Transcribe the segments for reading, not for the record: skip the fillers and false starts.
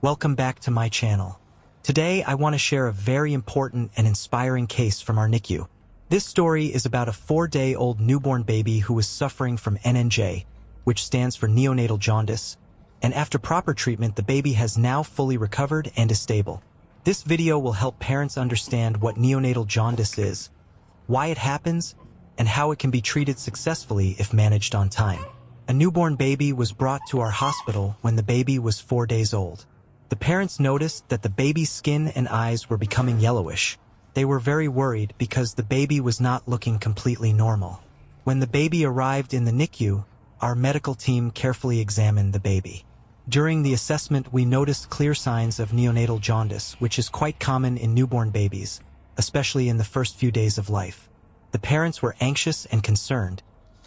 Welcome back to my channel. Today I want to share a very important and inspiring case from our NICU. This story is about a 4-day-old newborn baby who was suffering from NNJ, which stands for Neonatal Jaundice, and after proper treatment the baby has now fully recovered and is stable. This video will help parents understand what neonatal jaundice is, why it happens, and how it can be treated successfully if managed on time. A newborn baby was brought to our hospital when the baby was 4 days old. The parents noticed that the baby's skin and eyes were becoming yellowish. They were very worried because the baby was not looking completely normal. When the baby arrived in the NICU, our medical team carefully examined the baby. During the assessment, we noticed clear signs of neonatal jaundice, which is quite common in newborn babies, especially in the first few days of life. The parents were anxious and concerned,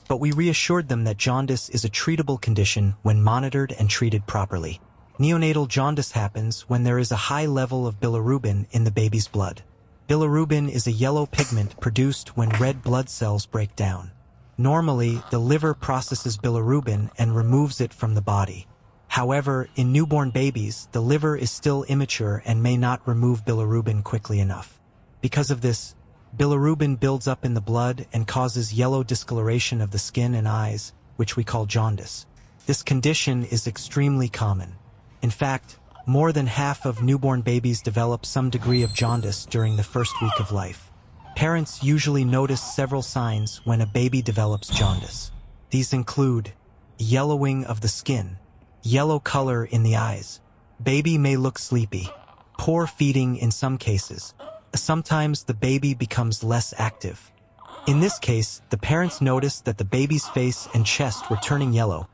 but we reassured them that jaundice is a treatable condition when monitored and treated properly. Neonatal jaundice happens when there is a high level of bilirubin in the baby's blood. Bilirubin is a yellow pigment produced when red blood cells break down. Normally, the liver processes bilirubin and removes it from the body. However, in newborn babies, the liver is still immature and may not remove bilirubin quickly enough. Because of this, bilirubin builds up in the blood and causes yellow discoloration of the skin and eyes, which we call jaundice. This condition is extremely common. In fact, more than half of newborn babies develop some degree of jaundice during the first week of life. Parents usually notice several signs when a baby develops jaundice. These include yellowing of the skin, yellow color in the eyes, baby may look sleepy, poor feeding in some cases. Sometimes the baby becomes less active. In this case, the parents noticed that the baby's face and chest were turning yellow,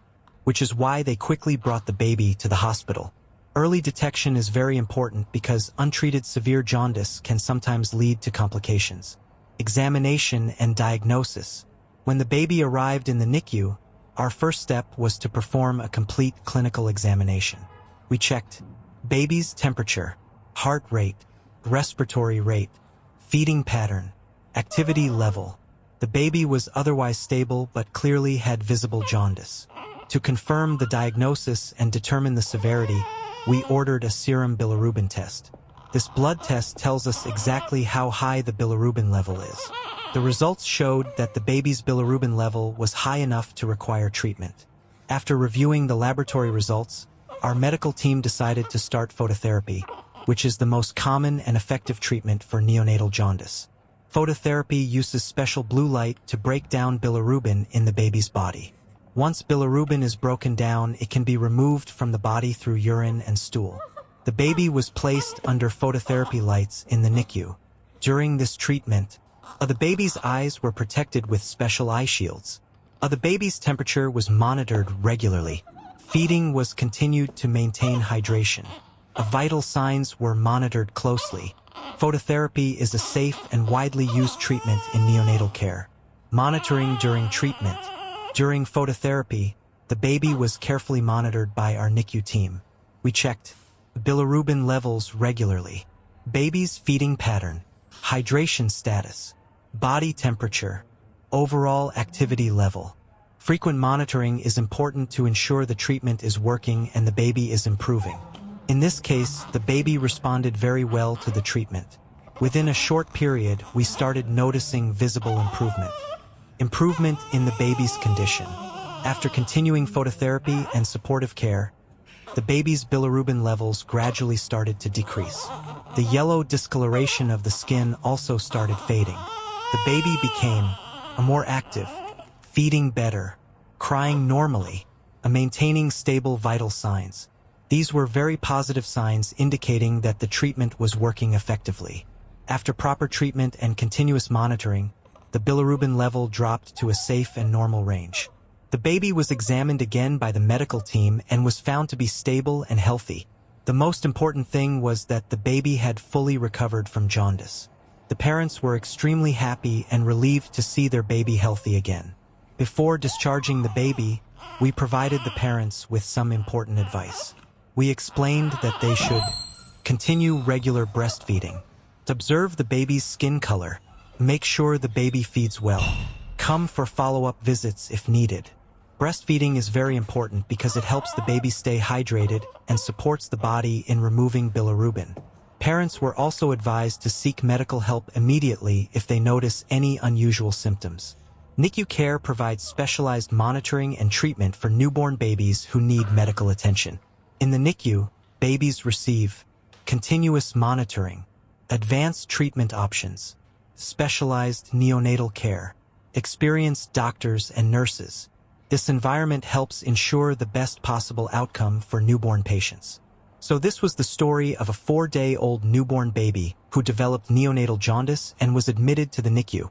which is why they quickly brought the baby to the hospital. Early detection is very important because untreated severe jaundice can sometimes lead to complications. Examination and diagnosis. When the baby arrived in the NICU, our first step was to perform a complete clinical examination. We checked baby's temperature, heart rate, respiratory rate, feeding pattern, activity level. The baby was otherwise stable but clearly had visible jaundice. To confirm the diagnosis and determine the severity, we ordered a serum bilirubin test. This blood test tells us exactly how high the bilirubin level is. The results showed that the baby's bilirubin level was high enough to require treatment. After reviewing the laboratory results, our medical team decided to start phototherapy, which is the most common and effective treatment for neonatal jaundice. Phototherapy uses special blue light to break down bilirubin in the baby's body. Once bilirubin is broken down, it can be removed from the body through urine and stool. The baby was placed under phototherapy lights in the NICU. During this treatment, the baby's eyes were protected with special eye shields. The baby's temperature was monitored regularly. Feeding was continued to maintain hydration. Vital signs were monitored closely. Phototherapy is a safe and widely used treatment in neonatal care. Monitoring during treatment. During phototherapy, the baby was carefully monitored by our NICU team. We checked bilirubin levels regularly, baby's feeding pattern, hydration status, body temperature, overall activity level. Frequent monitoring is important to ensure the treatment is working and the baby is improving. In this case, the baby responded very well to the treatment. Within a short period, we started noticing visible improvement. Improvement in the baby's condition. After continuing phototherapy and supportive care, the baby's bilirubin levels gradually started to decrease. The yellow discoloration of the skin also started fading. The baby became more active, feeding better, crying normally, and maintaining stable vital signs. These were very positive signs indicating that the treatment was working effectively. After proper treatment and continuous monitoring, the bilirubin level dropped to a safe and normal range. The baby was examined again by the medical team and was found to be stable and healthy. The most important thing was that the baby had fully recovered from jaundice. The parents were extremely happy and relieved to see their baby healthy again. Before discharging the baby, we provided the parents with some important advice. We explained that they should continue regular breastfeeding, observe the baby's skin color, make sure the baby feeds well, come for follow-up visits if needed, Breastfeeding is very important because it helps the baby stay hydrated and supports the body in removing bilirubin. Parents were also advised to seek medical help immediately if they notice any unusual symptoms. NICU care provides specialized monitoring and treatment for newborn babies who need medical attention. In the NICU, babies receive continuous monitoring, advanced treatment options, specialized neonatal care, experienced doctors and nurses. This environment helps ensure the best possible outcome for newborn patients. So this was the story of a 4-day-old newborn baby who developed neonatal jaundice and was admitted to the NICU.